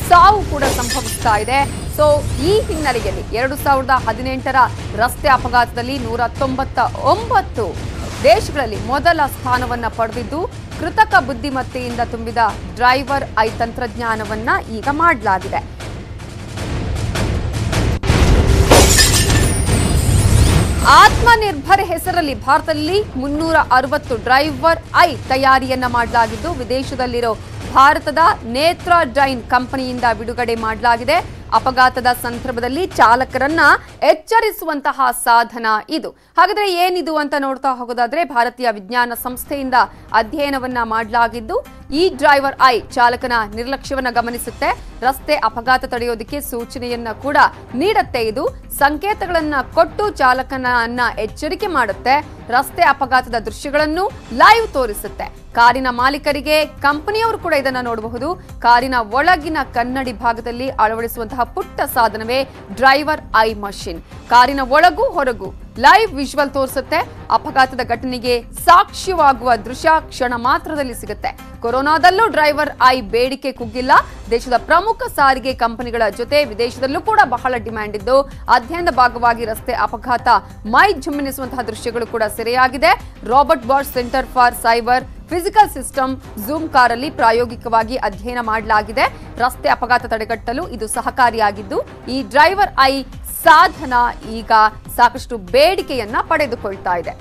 ಸಾವು ಕೂಡ ಸಂಭವಿಸ್ತಾ ಇದೆ. ಸೊ ಈ ಹಿನ್ನೆಲೆಯಲ್ಲಿ 2018ರ ರಸ್ತೆ ಅಪಘಾತದಲ್ಲಿ 199 ದೇಶಗಳಲ್ಲಿ ಮೊದಲ ಸ್ಥಾನವನ್ನ ಪಡೆದಿದ್ದು, ಕೃತಕ ಬುದ್ಧಿಮತ್ತೆಯಿಂದ ತುಂಬಿದ ಡ್ರೈವರ್ ಐ ತಂತ್ರಜ್ಞಾನವನ್ನ ಈಗ ಮಾಡಲಾಗಿದೆ. ಆತ್ಮನಿರ್ಭರ್ ಹೆಸರಲ್ಲಿ ಭಾರತದಲ್ಲಿ 360 ಡ್ರೈವರ್ ಐ ತಯಾರಿಯನ್ನ ಮಾಡಲಾಗಿದ್ದು, ವಿದೇಶದಲ್ಲಿರೋ ಭಾರತದ ನೇತ್ರ ಡೈನ್ ಕಂಪನಿಯಿಂದ ಬಿಡುಗಡೆ ಮಾಡಲಾಗಿದೆ. ಅಪಘಾತದ ಸಂದರ್ಭದಲ್ಲಿ ಚಾಲಕರನ್ನ ಎಚ್ಚರಿಸುವಂತಹ ಸಾಧನ ಇದು. ಹಾಗಾದ್ರೆ ಏನಿದು ಅಂತ ನೋಡ್ತಾ ಹೋಗೋದಾದ್ರೆ ಭಾರತೀಯ ವಿಜ್ಞಾನ ಸಂಸ್ಥೆಯಿಂದ ಅಧ್ಯಯನವನ್ನ ಮಾಡಲಾಗಿದ್ದು ಈ ಡ್ರೈವರ್ ಐ ಚಾಲಕನ ನಿರ್ಲಕ್ಷ್ಯವನ್ನ ಗಮನಿಸುತ್ತೆ, ರಸ್ತೆ ಅಪಘಾತ ತಡೆಯೋದಕ್ಕೆ ಸೂಚನೆಯನ್ನ ಕೂಡ ನೀಡುತ್ತೆ. ಇದು ಸಂಕೇತಗಳನ್ನ ಕೊಟ್ಟು ಚಾಲಕನನ್ನ ಎಚ್ಚರಿಕೆ ಮಾಡುತ್ತೆ, ರಸ್ತೆ ಅಪಘಾತದ ದೃಶ್ಯಗಳನ್ನು ಲೈವ್ ತೋರಿಸುತ್ತೆ. ಕಾರಿನ ಮಾಲೀಕರಿಗೆ ಕಂಪನಿಯವರು ಕೂಡ ಇದನ್ನ ನೋಡಬಹುದು. ಕಾರಿನ ಒಳಗಿನ ಕನ್ನಡಿ ಭಾಗದಲ್ಲಿ ಅಳವಡಿಸುವಂತಹ ಪುಟ್ಟ ಸಾಧನವೇ ಡ್ರೈವರ್ ಐ ಮಷಿನ್. ಕಾರಿನ ಒಳಗೂ ಹೊರಗೂ ಲೈವ್ ವಿಜುವಲ್ ತೋರಿಸುತ್ತೆ. ಅಪಘಾತದ ಘಟನೆಗೆ ಸಾಕ್ಷ್ಯವಾಗುವ ದೃಶ್ಯ ಕ್ಷಣ ಮಾತ್ರದಲ್ಲಿ ಸಿಗುತ್ತೆ. ಕೊರೋನಾದಲ್ಲೂ ಡ್ರೈವರ್ ಐ ಬೇಡಿಕೆ ಕುಗ್ಗಿಲ್ಲ. ದೇಶದ ಪ್ರಮುಖ ಸಾರಿಗೆ ಕಂಪನಿಗಳ ಜೊತೆ ವಿದೇಶದಲ್ಲೂ ಕೂಡ ಬಹಳ ಡಿಮ್ಯಾಂಡ್ ಇದ್ದು ಅಧ್ಯಯನದ ಭಾಗವಾಗಿ ರಸ್ತೆ ಅಪಘಾತ ಮೈ ಜುಮ್ಮೆನಿಸುವಂತಹ ದೃಶ್ಯಗಳು ಕೂಡ ಸೆರೆಯಾಗಿದೆ. Robert Bosch Centre for Cyber Physical System Zoom ಕಾರಲ್ಲಿ ಪ್ರಾಯೋಗಿಕವಾಗಿ ಅಧ್ಯಯನ ಮಾಡಲಾಗಿದೆ. ರಸ್ತೆ ಅಪಘಾತ ತಡೆಗಟ್ಟಲು ಇದು ಸಹಕಾರಿಯಾಗಿದ್ದು ಈ ಡ್ರೈವರ್ ಐ ಸಾಧನ ಈಗ ಸಾಕಷ್ಟು ಬೇಡಿಕೆಯನ್ನ ಪಡೆದುಕೊಳ್ತಾ ಇದೆ.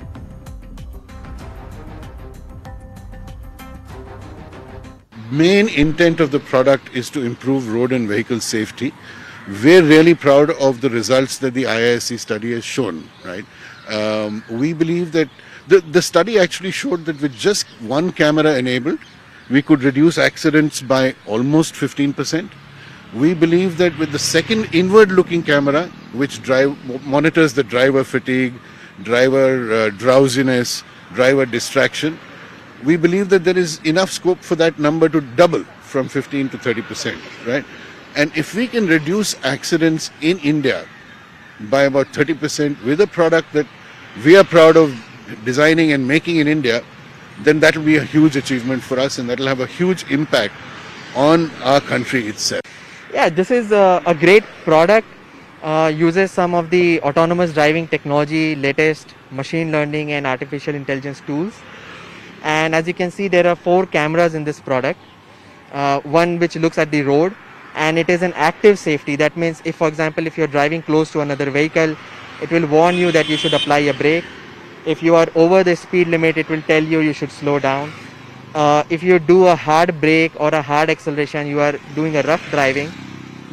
Main intent of the product is to improve road and vehicle safety. We're really proud of the results that the IISc study has shown, right? We believe that the study actually showed that with just one camera enabled, we could reduce accidents by almost 15%. We believe that with the second inward-looking camera, which monitors the driver fatigue, driver drowsiness, driver distraction, we believe that there is enough scope for that number to double from 15 to 30%, right? And if we can reduce accidents in India by about 30% with a product that we are proud of designing and making in India, then that will be a huge achievement for us and that will have a huge impact on our country itself. Yeah, this is a great product, uses some of the autonomous driving technology, latest machine learning and artificial intelligence tools. And as you can see, there are 4 cameras in this product, one which looks at the road, and it is an active safety. That means if, for example, if you're driving close to another vehicle, it will warn you that you should apply a brake. If you are over the speed limit, it will tell you you should slow down. If you do a hard brake or a hard acceleration, you are doing a rough driving,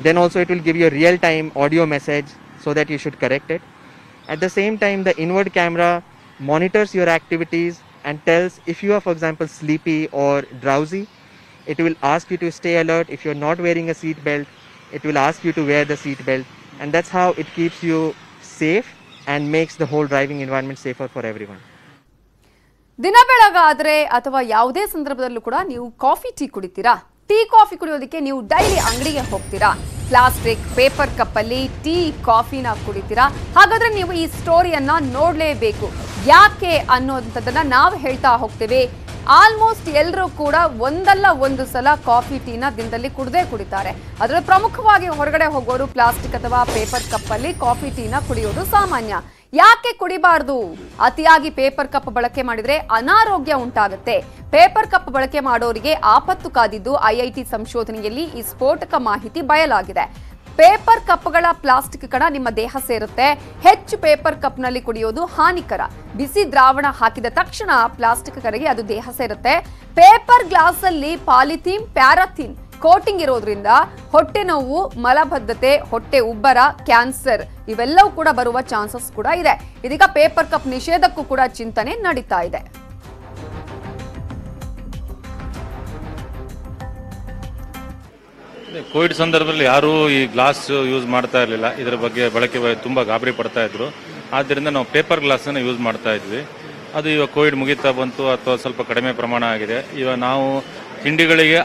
then also it will give you a real-time audio message so that you should correct it. At the same time, the inward camera monitors your activities and tells if you are, for example, sleepy or drowsy. It will ask you to stay alert. If you're not wearing a seat belt, it will ask you to wear the seat belt, and that's how it keeps you safe and makes the whole driving environment safer for everyone. ದಿನ ಬೆಳಗಾದ್ರೆ ಅಥವಾ ಯಾವುದೇ ಸಂದರ್ಭದಲ್ಲೂ ಕೂಡ ನೀವು coffee tea ಕುಡಿತೀರಾ? Tea coffee ಕುಡಿಯೋದಕ್ಕೆ ನೀವು daily ಅಂಗಡಿಗೆ ಹೋಗ್ತೀರಾ? ಪ್ಲಾಸ್ಟಿಕ್ ಪೇಪರ್ ಕಪ್ ಅಲ್ಲಿ ಟೀ ಕಾಫಿನ ಕುಡಿತೀರಾ? ಹಾಗಾದ್ರೆ ನೀವು ಈ ಸ್ಟೋರಿಯನ್ನ ನೋಡ್ಲೇಬೇಕು. ಯಾಕೆ ಅನ್ನೋದನ್ನ ನಾವು ಹೇಳ್ತಾ ಹೋಗ್ತೇವೆ. ಆಲ್ಮೋಸ್ಟ್ ಎಲ್ಲರೂ ಕೂಡ ಒಂದಲ್ಲ ಒಂದು ಸಲ ಕಾಫಿ ಟೀನ ದಿನದಲ್ಲಿ ಕುಡಿತಾರೆ. ಅದರಲ್ಲಿ ಪ್ರಮುಖವಾಗಿ ಹೊರಗಡೆ ಹೋಗೋರು ಪ್ಲಾಸ್ಟಿಕ್ ಅಥವಾ ಪೇಪರ್ ಕಪ್ ಅಲ್ಲಿ ಕಾಫಿ ಟೀನ ಕುಡಿಯೋದು ಸಾಮಾನ್ಯ. ಯಾಕೆ ಕುಡಿಬಾರ್ದು? ಅತಿಯಾಗಿ ಪೇಪರ್ ಕಪ್ ಬಳಕೆ ಮಾಡಿದ್ರೆ ಅನಾರೋಗ್ಯ ಉಂಟಾಗುತ್ತೆ. ಪೇಪರ್ ಕಪ್ ಬಳಕೆ ಮಾಡೋರಿಗೆ ಆಪತ್ತು ಕಾದಿದ್ದು ಐಐಟಿ ಸಂಶೋಧನೆಯಲ್ಲಿ ಈ ಸ್ಫೋಟಕ ಮಾಹಿತಿ ಬಯಲಾಗಿದೆ. ಪೇಪರ್ ಕಪ್ಗಳ ಪ್ಲಾಸ್ಟಿಕ್ ಕಣ ನಿಮ್ಮ ದೇಹ ಸೇರುತ್ತೆ. ಹೆಚ್ಚು ಪೇಪರ್ ಕಪ್ನಲ್ಲಿ ಕುಡಿಯೋದು ಹಾನಿಕರ. ಬಿಸಿ ದ್ರಾವಣ ಹಾಕಿದ ತಕ್ಷಣ ಪ್ಲಾಸ್ಟಿಕ್ ಕರಗಿ ಅದು ದೇಹ ಸೇರುತ್ತೆ. ಪೇಪರ್ ಗ್ಲಾಸ್ ಅಲ್ಲಿ ಪಾಲಿಥೀನ್ ಪ್ಯಾರಾಥೀನ್ ಕೋಟಿಂಗ್ ಇರೋದ್ರಿಂದ ಹೊಟ್ಟೆ ನೋವು, ಮಲಬದ್ಧತೆ, ಹೊಟ್ಟೆ ಉಬ್ಬರ, ಕ್ಯಾನ್ಸರ್ ಇವೆಲ್ಲವೂ ಕೂಡ ಬರುವ ಚಾನ್ಸಸ್ ಕೂಡ ಇದೆ. ಇದೀಗ ಪೇಪರ್ ಕಪ್ ನಿಷೇಧಕ್ಕೂ ಕೂಡ ಚಿಂತನೆ ನಡೀತಾ ಇದೆ. ಕೋವಿಡ್ ಸಂದರ್ಭದಲ್ಲಿ ಯಾರೂ ಈ ಗ್ಲಾಸ್ ಯೂಸ್ ಮಾಡ್ತಾ ಇರಲಿಲ್ಲ. ಇದರ ಬಗ್ಗೆ ಬಳಕೆ ತುಂಬ ಗಾಬರಿ ಪಡ್ತಾ ಇದ್ರು. ಆದ್ದರಿಂದ ನಾವು ಪೇಪರ್ ಗ್ಲಾಸನ್ನು ಯೂಸ್ ಮಾಡ್ತಾ ಇದ್ವಿ. ಅದು ಇವಾಗ ಕೋವಿಡ್ ಮುಗಿತಾ ಬಂತು ಅಥವಾ ಸ್ವಲ್ಪ ಕಡಿಮೆ ಪ್ರಮಾಣ ಆಗಿದೆ. ಇವಾಗ ನಾವು ತಿಂಡಿಗಳಿಗೆ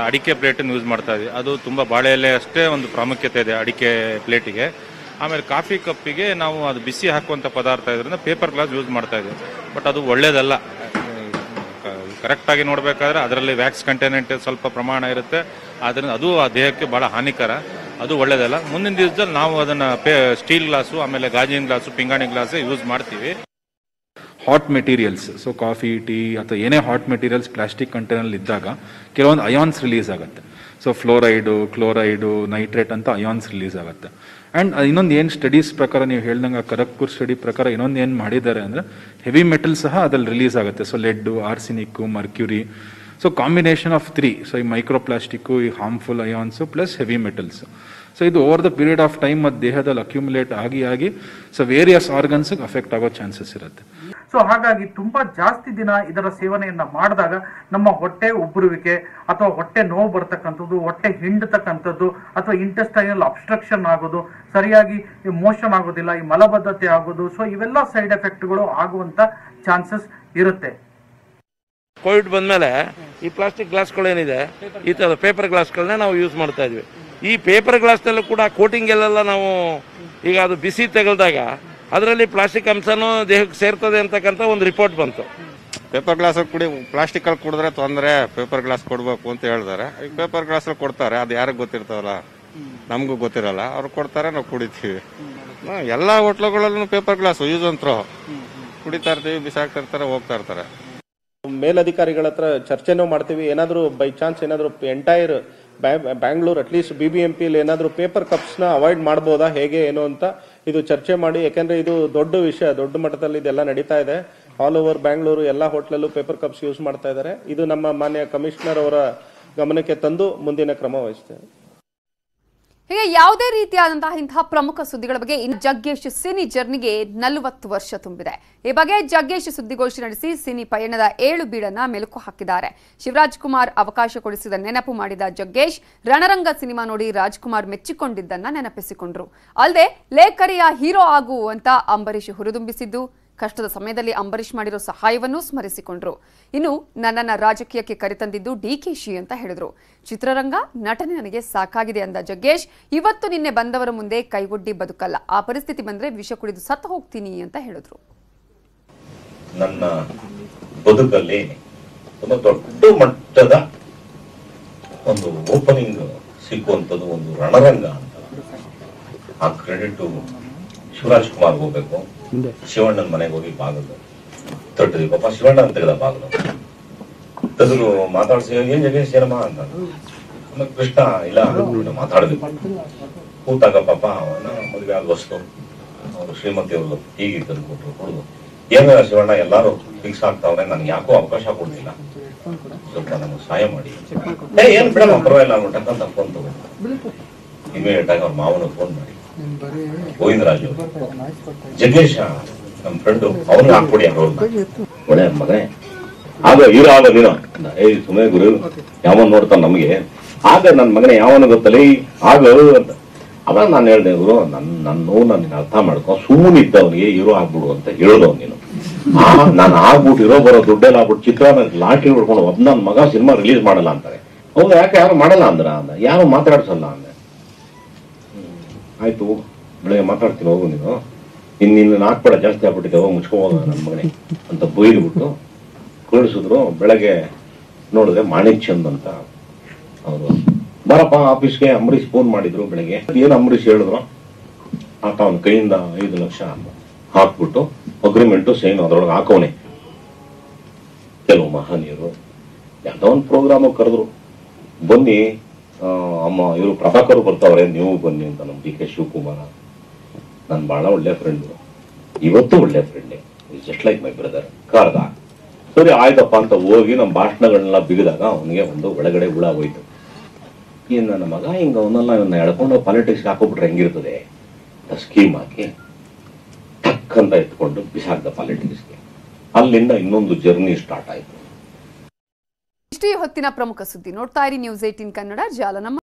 ಅಡಿಕೆ ಪ್ಲೇಟನ್ನು ಯೂಸ್ ಮಾಡ್ತಾ ಇದ್ವಿ. ಅದು ತುಂಬ ಬಾಳೆ ಎಲೆ ಅಷ್ಟೇ ಒಂದು ಪ್ರಾಮುಖ್ಯತೆ ಇದೆ ಅಡಿಕೆ ಪ್ಲೇಟಿಗೆ. ಆಮೇಲೆ ಕಾಫಿ ಕಪ್ಪಿಗೆ ನಾವು ಅದು ಬಿಸಿ ಹಾಕುವಂಥ ಪದಾರ್ಥ ಇದರಿಂದ ಪೇಪರ್ ಗ್ಲಾಸ್ ಯೂಸ್ ಮಾಡ್ತಾ ಇದ್ವಿ. ಬಟ್ ಅದು ಒಳ್ಳೇದಲ್ಲ. ಕರೆಕ್ಟಾಗಿ ನೋಡಬೇಕಾದ್ರೆ ಅದರಲ್ಲಿ ವ್ಯಾಕ್ಸ್ ಕಂಟೆನೆಂಟ್ ಸ್ವಲ್ಪ ಪ್ರಮಾಣ ಇರುತ್ತೆ. ಆದ್ದರಿಂದ ಅದು ಆ ದೇಹಕ್ಕೆ ಭಾಳ ಹಾನಿಕರ. ಅದು ಒಳ್ಳೇದಲ್ಲ. ಮುಂದಿನ ದಿವಸದಲ್ಲಿ ನಾವು ಅದನ್ನು ಸ್ಟೀಲ್ ಗ್ಲಾಸು, ಆಮೇಲೆ ಗಾಜಿನ ಗ್ಲಾಸು, ಪಿಂಗಾಣಿ ಗ್ಲಾಸೇ ಯೂಸ್ ಮಾಡ್ತೀವಿ. Hot materials, so coffee, tea ಅಥವಾ ಏನೇ ಹಾಟ್ ಮೆಟೀರಿಯಲ್ಸ್ ಪ್ಲಾಸ್ಟಿಕ್ ಕಂಟೈನರ್ ಇದ್ದಾಗ ಕೆಲವೊಂದು ಅಯಾನ್ಸ್ ರಿಲೀಸ್ ಆಗುತ್ತೆ. ಸೊ ಫ್ಲೋರೈಡು, ಕ್ಲೋರೈಡು, ನೈಟ್ರೇಟ್ ಅಂತ ಅಯಾನ್ಸ್ ರಿಲೀಸ್ ಆಗುತ್ತೆ. ಆ್ಯಂಡ್ ಇನ್ನೊಂದು ಏನು ಸ್ಟಡೀಸ್ ಪ್ರಕಾರ ನೀವು ಹೇಳ್ದಂಗೆ ಖರಗ್ಪುರ್ ಸ್ಟಡಿ ಪ್ರಕಾರ ಇನ್ನೊಂದು ಏನು ಮಾಡಿದ್ದಾರೆ ಅಂದರೆ ಹೆವಿ ಮೆಟಲ್ ಸಹ ಅದ್ರಲ್ಲಿ ರಿಲೀಸ್ ಆಗುತ್ತೆ. So lead, arsenic, mercury, so combination of 3. So ಈ ಮೈಕ್ರೋ ಪ್ಲಾಸ್ಟಿಕ್ಕು, ಈ harmful ions plus heavy metals. So ಇದು over the period of time ಮತ್ತು ದೇಹದಲ್ಲಿ ಅಕ್ಯುಮುಲೇಟ್ ಆಗಿ ಸೊ ವೇರಿಯಸ್ ಆರ್ಗನ್ಸ್ಗೆ ಅಫೆಕ್ಟ್ ಆಗೋ ಚಾನ್ಸಸ್ ಇರುತ್ತೆ. ಸೊ ಹಾಗಾಗಿ ತುಂಬಾ ಜಾಸ್ತಿ ದಿನ ಇದರ ಸೇವನೆಯನ್ನ ಮಾಡಿದಾಗ ನಮ್ಮ ಹೊಟ್ಟೆ ಉಬ್ಬರುವಿಕೆ ಅಥವಾ ಹೊಟ್ಟೆ ನೋವು ಬರ್ತಕ್ಕಂಥದ್ದು, ಹೊಟ್ಟೆ ಹಿಂಡತಕ್ಕಂಥದ್ದು ಅಥವಾ ಇಂಟೆಸ್ಟೈನಲ್ ಅಬ್ಸ್ಟ್ರಕ್ಷನ್ ಆಗೋದು, ಸರಿಯಾಗಿ ಮೋಷನ್ ಆಗೋದಿಲ್ಲ, ಈ ಮಲಬದ್ಧತೆ ಆಗೋದು, ಸೊ ಇವೆಲ್ಲ ಸೈಡ್ ಎಫೆಕ್ಟ್ಗಳು ಆಗುವಂತ ಚಾನ್ಸಸ್ ಇರುತ್ತೆ. ಕೋವಿಡ್ ಬಂದ್ಮೇಲೆ ಈ ಪ್ಲಾಸ್ಟಿಕ್ ಗ್ಲಾಸ್ಗಳೇನಿದೆ ಈ ಥರ ಪೇಪರ್ ಗ್ಲಾಸ್ಗಳನ್ನ ನಾವು ಯೂಸ್ ಮಾಡ್ತಾ ಇದ್ವಿ. ಈ ಪೇಪರ್ ಗ್ಲಾಸ್ನಲ್ಲೂ ಕೂಡ ಕೋಟಿಂಗಲ್ಲೆಲ್ಲ ನಾವು ಈಗ ಅದು ಬಿಸಿ ತೆಗೆದಾಗ ಅದರಲ್ಲಿ ಪ್ಲಾಸ್ಟಿಕ್ ಅಂಶನೂ ದೇಹಕ್ಕೆ ಸೇರ್ತದೆ ಅಂತಕ್ಕಂಥ ಒಂದು ರಿಪೋರ್ಟ್ ಬಂತು. ಪೇಪರ್ ಗ್ಲಾಸ್ ಪ್ಲಾಸ್ಟಿಕಲ್ಲಿ ಕುಡಿದ್ರೆ ತೊಂದರೆ, ಪೇಪರ್ ಗ್ಲಾಸ್ ಕೊಡಬೇಕು ಅಂತ ಹೇಳಿದಾರೆ. ಈಗ ಪೇಪರ್ ಗ್ಲಾಸಲ್ಲಿ ಕೊಡ್ತಾರೆ, ಅದು ಯಾರಿಗೆ ಗೊತ್ತಿರ್ತಾವಲ್ಲ, ನಮಗೂ ಗೊತ್ತಿರಲ್ಲ, ಅವ್ರು ಕೊಡ್ತಾರೆ, ನಾವು ಕುಡಿತೀವಿ. ಎಲ್ಲ ಹೋಟ್ಲುಗಳಲ್ಲೂ ಪೇಪರ್ ಗ್ಲಾಸ್ ಯೂಸ್ ಅಂತ ಕುಡಿತಾ ಇರ್ತೀವಿ, ಬಿಸಾಕ್ತಾ ಇರ್ತಾರೆ, ಹೋಗ್ತಾ ಇರ್ತಾರೆ. ಮೇಲಧಿಕಾರಿಗಳ ಹತ್ರ ಚರ್ಚೆನೂ ಮಾಡ್ತೀವಿ. ಏನಾದರೂ ಬೈ ಚಾನ್ಸ್ ಏನಾದರೂ ಎಂಟೈರ್ ಬ್ಯಾಂಗ್ಳೂರ್ ಅಟ್ಲೀಸ್ಟ್ BBMPಲಿ ಏನಾದರೂ ಪೇಪರ್ ಕಪ್ಸ್ನ ಅವಾಯ್ಡ್ ಮಾಡ್ಬೋದಾ, ಹೇಗೆ ಏನು ಅಂತ ಇದು ಚರ್ಚೆ ಮಾಡಿ. ಯಾಕೆಂದರೆ ಇದು ದೊಡ್ಡ ವಿಷಯ, ದೊಡ್ಡ ಮಟ್ಟದಲ್ಲಿ ಇದೆಲ್ಲ ನಡೀತಾ ಇದೆ. ಆಲ್ ಓವರ್ ಬ್ಯಾಂಗ್ಳೂರು ಎಲ್ಲ ಹೋಟ್ಲಲ್ಲೂ ಪೇಪರ್ ಕಪ್ಸ್ ಯೂಸ್ ಮಾಡ್ತಾ ಇದ್ದಾರೆ. ಇದು ನಮ್ಮ ಮಾನ್ಯ ಕಮಿಷನರ್ ಅವರ ಗಮನಕ್ಕೆ ತಂದು ಮುಂದಿನ ಕ್ರಮ ವಹಿಸ್ತೇವೆ. ಹೀಗೆ ಯಾವುದೇ ರೀತಿಯಾದಂತಹ ಇಂತಹ ಪ್ರಮುಖ ಸುದ್ದಿಗಳ ಬಗ್ಗೆ ಇನ್ನು ಜಗ್ಗೇಶ್ ಸಿನಿ ಜರ್ನಿಗೆ 40 ವರ್ಷ ತುಂಬಿದೆ. ಈ ಬಗ್ಗೆ ಜಗ್ಗೇಶ್ ಸುದ್ದಿಗೋಷ್ಠಿ ನಡೆಸಿ ಸಿನಿ ಪಯಣದ 7 ಬೀಳನ್ನ ಮೆಲುಕು ಹಾಕಿದ್ದಾರೆ. ಶಿವರಾಜ್ ಕುಮಾರ್ ಅವಕಾಶ ಕೊಡಿಸಿದ ನೆನಪು ಮಾಡಿದ ಜಗ್ಗೇಶ್ ರಣರಂಗ ಸಿನಿಮಾ ನೋಡಿ ರಾಜ್ಕುಮಾರ್ ಮೆಚ್ಚಿಕೊಂಡಿದ್ದನ್ನ ನೆನಪಿಸಿಕೊಂಡ್ರು. ಅಲ್ಲದೆ ಲೇಖರಿಯ ಹೀರೋ ಆಗು ಅಂತ ಅಂಬರೀಶ್ ಹುರಿದುಂಬಿಸಿದ್ದು, ಕಷ್ಟದ ಸಮಯದಲ್ಲಿ ಅಂಬರೀಶ್ ಮಾಡಿರೋ ಸಹಾಯವನ್ನು ಸ್ಮರಿಸಿಕೊಂಡ್ರು. ಇನ್ನು ನನ್ನನ್ನ ರಾಜಕೀಯಕ್ಕೆ ಕರೆತಂದಿದ್ದು DKಶಿ ಅಂತ ಹೇಳಿದ್ರು. ಚಿತ್ರರಂಗ ನಟನೆ ನನಗೆ ಸಾಕಾಗಿದೆ ಅಂದ ಜಗ್ಗೇಶ್, ಇವತ್ತು ನಿನ್ನೆ ಬಂದವರ ಮುಂದೆ ಕೈಗೊಡ್ಡಿ ಬದುಕಲ್ಲ, ಆ ಪರಿಸ್ಥಿತಿ ಬಂದ್ರೆ ವಿಷ ಕುಡಿದು ಸತ್ತು ಹೋಗ್ತೀನಿ ಅಂತ ಹೇಳಿದ್ರು. ನನ್ನ ಬದುಕಲ್ಲಿ ತುಂಬಾ ದೊಡ್ಡ ಮಟ್ಟದ ಒಂದು ಓಪನಿಂಗ್ ಸಿಕ್ಕುವಂಥದ್ದು ಒಂದು ರಣರಂಗ ಅಂತ. ಆ ಕ್ರೆಡಿಟ್ ಶಿವರಾಜ್ ಕುಮಾರ್ ಹೋಗ್ಬೇಕು. ಶಿವಣ್ಣನ ಮನೆಗೆ ಹೋಗಿ ಬಾಗಿಲು ತೊಟ್ಟಿದ್ವಿ. ಪಾಪ ಶಿವಣ್ಣ ಅಂತ ತೆಗೆದ ಬಾಗಿಲು ತೆಗೆದು ಮಾತಾಡ್ಸಿ, ಏನ್ ಜಗೇಶ್ ಏನಮ್ಮ ಅಂತ. ಕೃಷ್ಣ ಇಲ್ಲ ಮಾತಾಡ್ಬೇಕು. ಕೂತಾಗ ಪಾಪ ಅವನ ಮದುವೆ ಆದ ವಸ್ತು ಅವರು ಶ್ರೀಮತಿ ಅವರು ಹೀಗೆ ತಂದು ಕೊಟ್ಟರು, ಕೊಡುದು. ಏನ ಶಿವಣ್ಣ ಎಲ್ಲಾರು ಫಿಕ್ಸ್ ಆಗ್ತಾವ್ರೆ, ನನ್ಗೆ ಯಾಕೋ ಅವಕಾಶ ಕೊಡ್ತಿಲ್ಲ, ಸ್ವಲ್ಪ ನಮಗೆ ಸಹಾಯ ಮಾಡಿ. ಏನ್ ಬಿಡಮ್ಮ ಪರವಾಗಿಲ್ಲ ಅನ್ಬಿಟ್ಟಂತ ಫೋನ್ ತಗೊಂಡು ಇಮಿಡಿಯೇಟ್ ಆಗಿ ಅವ್ರ ಮಾವನ ಫೋನ್ ಮಾಡಿ, ಗೋವಿಂದರಾಜು ಜಗ್ಗೇಶ ನಮ್ ಫ್ರೆಂಡು ಅವನಿಗೆ ಹಾಕ್ಕೊಡಿ ಒಳ್ಳೆ ಮಗನೇ ಆಗ ಹೀರೋ ಆಗ ನೀನು ಸುಮ್ಮನೆ ಗುರು ಯಾವನ್ ನೋಡ್ತಾನ ನಮ್ಗೆ, ಆಗ ನನ್ ಮಗನೇ ಯಾವನ ಗೊತ್ತಲ್ಲ ಆಗ ಅಂತ. ಅವಾಗ ನಾನು ಹೇಳ್ದೆ, ಗುರು ನನ್ನ ಅರ್ಥ ಮಾಡ್ಕೊ, ಸುಮ್ಮನೆ ಇದ್ದವನಿಗೆ ಹೀರೋ ಆಗ್ಬಿಡು ಅಂತ ಹೇಳಿದವ್ ನೀನು. ನಾನು ಆಗ್ಬಿಟ್ಟು ಹೀರೋ ಬರೋ ದುಡ್ಡೆಲ್ಲ ಆಗ್ಬಿಟ್ಟು ಚಿತ್ರ ಲಾಟ್ರಿ ಹೊಡ್ಕೊಂಡು ಒಬ್ಬ ನನ್ನ ಮಗ ಸಿನಿಮಾ ರಿಲೀಸ್ ಮಾಡಲ್ಲ ಅಂತಾರೆ. ಹೌದು, ಯಾಕೆ ಯಾರು ಮಾಡಲ್ಲ ಅಂದ್ರ ಯಾರು ಮಾತಾಡ್ಸಲ್ಲ ಅಂದೆ. ಆಯ್ತು ಬೆಳಗ್ಗೆ ಮಾತಾಡ್ತೀನಿ ಹೋಗು ನೀನು, ನಿನ್ನ ಹಾಕ್ಬೇಡ ಜಾಸ್ತಿ ಆಗ್ಬಿಟ್ಟಿದೆ, ಹೋಗಿ ಮುಚ್ಕೋಬೋದು ನನ್ನ ಮಗನೇ ಅಂತ ಬೈದ್ಬಿಟ್ಟು ಕಳಿಸಿದ್ರು. ಬೆಳಗ್ಗೆ ನೋಡಿದ್ರೆ ಮಾಣಿಕ್ ಚಂದ್ ಅಂತ ಅವರು ಬರಪ್ಪ ಆಫೀಸ್ಗೆ ಅಂಬರೀಶ್ ಫೋನ್ ಮಾಡಿದ್ರು. ಬೆಳಗ್ಗೆ ಏನು ಅಂಬರೀಶ್ ಹೇಳಿದ್ರು, ಆತ ಅವನ ಕೈಯಿಂದ 5 ಲಕ್ಷ ಹಾಕ್ಬಿಟ್ಟು ಅಗ್ರಿಮೆಂಟು ಸೈನ್ ಅದ್ರೊಳಗೆ ಹಾಕೋನೆ. ಕೆಲವು ಮಹನೀಯರು ಯಾವುದೋ ಒಂದು ಪ್ರೋಗ್ರಾಮ್ ಕರೆದ್ರು, ಬನ್ನಿ ಅಮ್ಮ ಇವರು ಪ್ರಭಾಕರ್ ಬರ್ತಾವ್ರೆ ನೀವು ಬನ್ನಿ ಅಂತ. ನಮ್ಮ DK ಶಿವಕುಮಾರ ನನ್ನ ಬಹಳ ಒಳ್ಳೆ ಫ್ರೆಂಡು, ಇವತ್ತು ಒಳ್ಳೆ ಫ್ರೆಂಡೇ, ಜಸ್ಟ್ ಲೈಕ್ ಮೈ ಬ್ರದರ್. ಕರ್ದ ಸರಿ ಆಯ್ತಪ್ಪ ಅಂತ ಹೋಗಿ ನಮ್ಮ ಭಾಷಣಗಳನ್ನೆಲ್ಲ ಬಿಗಿದಾಗ ಅವನಿಗೆ ಒಂದು ಒಳಗಡೆ ಹುಳ ಹೋಯ್ತು. ಈ ನನ್ನ ಮಗ ಹಿಂಗ ಅವನ್ನೆಲ್ಲ ಇವನ್ನ ಎಳ್ಕೊಂಡು ಪಾಲಿಟಿಕ್ಸ್ ಹಾಕೋಬಿಟ್ರೆ ಹೆಂಗಿರ್ತದೆ ಸ್ಕೀಮ್ ಹಾಕಿ ಟಕ್ ಅಂತ ಎತ್ಕೊಂಡು ಬಿಸಾಕ್ದ ಪಾಲಿಟಿಕ್ಸ್ಗೆ. ಅಲ್ಲಿಂದ ಇನ್ನೊಂದು ಜರ್ನಿ ಸ್ಟಾರ್ಟ್ ಆಯ್ತು. ಇಷ್ಟೇ ಹೊತ್ತಿನ ಪ್ರಮುಖ ಸುದ್ದಿ ನೋಡ್ತಾ ಇರಿ ನ್ಯೂಸ್ 18 ಕನ್ನಡ ಜಾಲ. ನಮ್ಮ